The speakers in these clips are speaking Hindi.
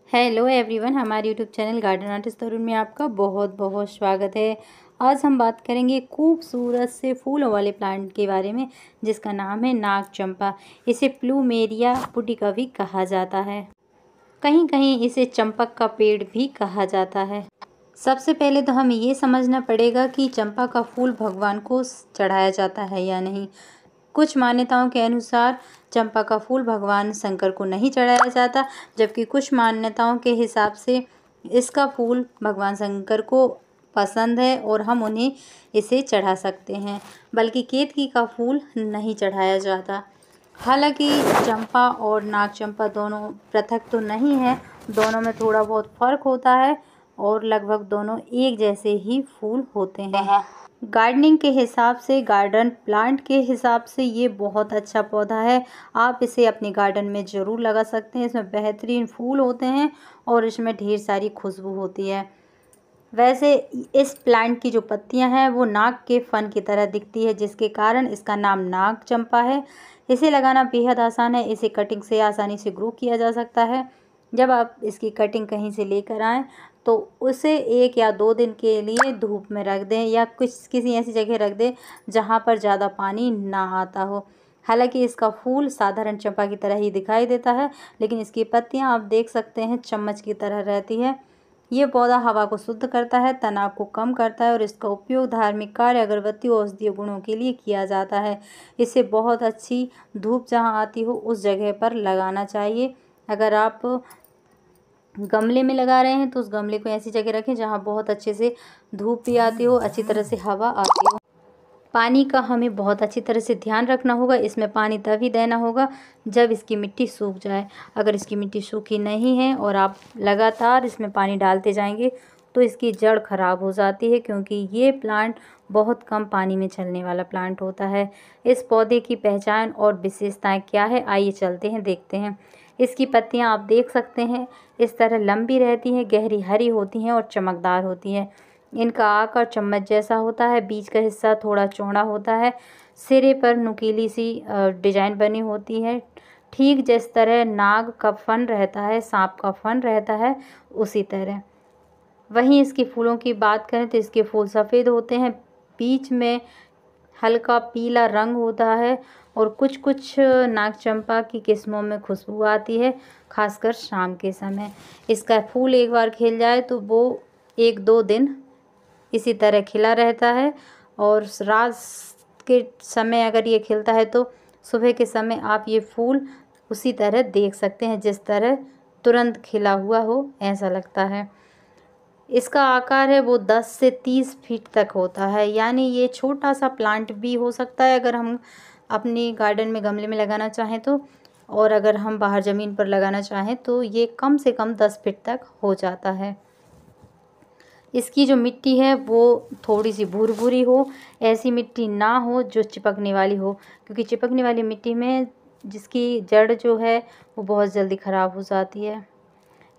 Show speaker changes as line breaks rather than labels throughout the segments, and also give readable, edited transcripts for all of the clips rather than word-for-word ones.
हेलो एवरीवन, हमारे यूट्यूब चैनल गार्डन आर्टिस्ट तरुण में आपका बहुत बहुत स्वागत है। आज हम बात करेंगे खूबसूरत से फूलों वाले प्लांट के बारे में जिसका नाम है नाग चंपा। इसे प्लूमेरिया पुटिका भी कहा जाता है। कहीं कहीं इसे चंपक का पेड़ भी कहा जाता है। सबसे पहले तो हमें ये समझना पड़ेगा कि चंपा का फूल भगवान को चढ़ाया जाता है या नहीं। कुछ मान्यताओं के अनुसार चंपा का फूल भगवान शंकर को नहीं चढ़ाया जाता, जबकि कुछ मान्यताओं के हिसाब से इसका फूल भगवान शंकर को पसंद है और हम उन्हें इसे चढ़ा सकते हैं, बल्कि केतकी का फूल नहीं चढ़ाया जाता। हालांकि चंपा और नाग चंपा दोनों पृथक तो नहीं है, दोनों में थोड़ा बहुत फ़र्क होता है और लगभग दोनों एक जैसे ही फूल होते हैं। गार्डनिंग के हिसाब से, गार्डन प्लांट के हिसाब से ये बहुत अच्छा पौधा है। आप इसे अपने गार्डन में ज़रूर लगा सकते हैं। इसमें बेहतरीन फूल होते हैं और इसमें ढेर सारी खुशबू होती है। वैसे इस प्लांट की जो पत्तियां हैं वो नाग के फन की तरह दिखती है, जिसके कारण इसका नाम नाग चंपा है। इसे लगाना बेहद आसान है। इसे कटिंग से आसानी से ग्रो किया जा सकता है। जब आप इसकी कटिंग कहीं से लेकर आएँ तो उसे 1 या 2 दिन के लिए धूप में रख दें या किसी ऐसी जगह रख दें जहाँ पर ज़्यादा पानी ना आता हो। हालांकि इसका फूल साधारण चंपा की तरह ही दिखाई देता है, लेकिन इसकी पत्तियाँ आप देख सकते हैं चम्मच की तरह रहती है। ये पौधा हवा को शुद्ध करता है, तनाव को कम करता है और इसका उपयोग धार्मिक कार्य, अगरबत्ती और औषधीय गुणों के लिए किया जाता है। इसे बहुत अच्छी धूप जहाँ आती हो उस जगह पर लगाना चाहिए। अगर आप गमले में लगा रहे हैं तो उस गमले को ऐसी जगह रखें जहाँ बहुत अच्छे से धूप भी आती हो, अच्छी तरह से हवा आती हो। पानी का हमें बहुत अच्छी तरह से ध्यान रखना होगा। इसमें पानी तभी देना होगा जब इसकी मिट्टी सूख जाए। अगर इसकी मिट्टी सूखी नहीं है और आप लगातार इसमें पानी डालते जाएंगे तो इसकी जड़ खराब हो जाती है, क्योंकि ये प्लांट बहुत कम पानी में चलने वाला प्लांट होता है। इस पौधे की पहचान और विशेषताएं क्या है, आइए चलते हैं देखते हैं। इसकी पत्तियां आप देख सकते हैं इस तरह लंबी रहती हैं, गहरी हरी होती हैं और चमकदार होती हैं। इनका आकार चम्मच जैसा होता है, बीच का हिस्सा थोड़ा चौड़ा होता है, सिरे पर नुकीली सी डिजाइन बनी होती है, ठीक जिस तरह नाग का फन रहता है, सांप का फन रहता है, उसी तरह। वहीं इसके फूलों की बात करें तो इसके फूल सफ़ेद होते हैं, बीच में हल्का पीला रंग होता है और कुछ कुछ नाग चंपा की किस्मों में खुशबू आती है, खासकर शाम के समय। इसका फूल एक बार खिल जाए तो वो 1-2 दिन इसी तरह खिला रहता है और रात के समय अगर ये खिलता है तो सुबह के समय आप ये फूल उसी तरह देख सकते हैं जिस तरह तुरंत खिला हुआ हो, ऐसा लगता है। इसका आकार है वो 10 से 30 फीट तक होता है, यानी ये छोटा सा प्लांट भी हो सकता है अगर हम अपने गार्डन में गमले में लगाना चाहें तो, और अगर हम बाहर ज़मीन पर लगाना चाहें तो ये कम से कम 10 फीट तक हो जाता है। इसकी जो मिट्टी है वो थोड़ी सी भूरभूरी हो, ऐसी मिट्टी ना हो जो चिपकने वाली हो, क्योंकि चिपकने वाली मिट्टी में जिसकी जड़ जो है वो बहुत जल्दी ख़राब हो जाती है।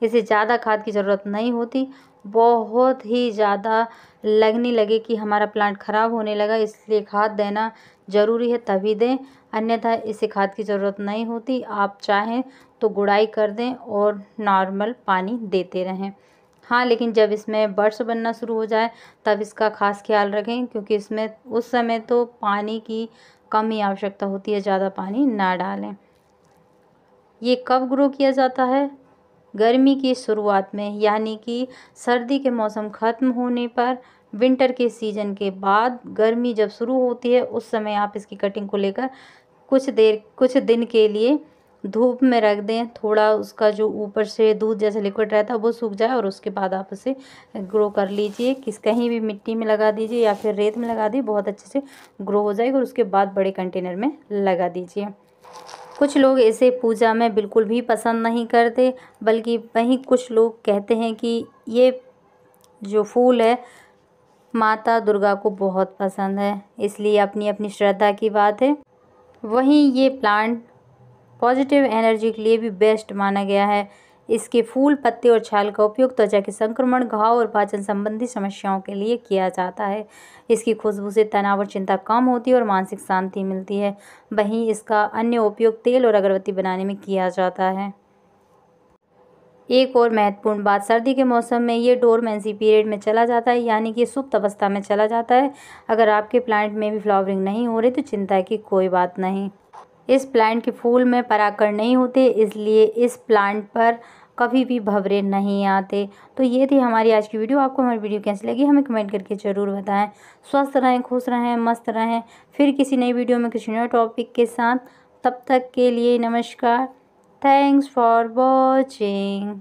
इसे ज़्यादा खाद की ज़रूरत नहीं होती। बहुत ही ज़्यादा लगने लगे कि हमारा प्लांट ख़राब होने लगा इसलिए खाद देना ज़रूरी है तभी दें, अन्यथा इसे खाद की ज़रूरत नहीं होती। आप चाहें तो गुड़ाई कर दें और नॉर्मल पानी देते रहें। हाँ, लेकिन जब इसमें बड्स बनना शुरू हो जाए तब इसका ख़ास ख्याल रखें, क्योंकि इसमें उस समय तो पानी की कम ही आवश्यकता होती है, ज़्यादा पानी ना डालें। ये कब ग्रो किया जाता है? गर्मी की शुरुआत में, यानी कि सर्दी के मौसम ख़त्म होने पर, विंटर के सीज़न के बाद गर्मी जब शुरू होती है उस समय आप इसकी कटिंग को लेकर कुछ दिन के लिए धूप में रख दें। थोड़ा उसका जो ऊपर से दूध जैसा लिक्विड रहता है वो सूख जाए और उसके बाद आप उसे ग्रो कर लीजिए। कहीं भी मिट्टी में लगा दीजिए या फिर रेत में लगा दीजिए, बहुत अच्छे से ग्रो हो जाएगा और उसके बाद बड़े कंटेनर में लगा दीजिए। कुछ लोग इसे पूजा में बिल्कुल भी पसंद नहीं करते, बल्कि वहीं कुछ लोग कहते हैं कि ये जो फूल है माता दुर्गा को बहुत पसंद है, इसलिए अपनी अपनी श्रद्धा की बात है। वहीं ये प्लांट पॉजिटिव एनर्जी के लिए भी बेस्ट माना गया है। इसके फूल, पत्ते और छाल का उपयोग त्वचा के संक्रमण, घाव और पाचन संबंधी समस्याओं के लिए किया जाता है। इसकी खुशबू से तनाव और चिंता कम होती है और मानसिक शांति मिलती है। वहीं इसका अन्य उपयोग तेल और अगरबत्ती बनाने में किया जाता है। एक और महत्वपूर्ण बात, सर्दी के मौसम में ये डोरमेंसी पीरियड में चला जाता है, यानी कि सुप्त अवस्था में चला जाता है। अगर आपके प्लांट में भी फ्लावरिंग नहीं हो रही तो चिंता की कोई बात नहीं। इस प्लांट के फूल में परागकण नहीं होते, इसलिए इस प्लांट पर कभी भी भंवरे नहीं आते। तो ये थी हमारी आज की वीडियो। आपको हमारी वीडियो कैसी लगी हमें कमेंट करके ज़रूर बताएं। स्वस्थ रहें, खुश रहें, मस्त रहें। फिर किसी नई वीडियो में किसी नए टॉपिक के साथ, तब तक के लिए नमस्कार। Thanks for watching.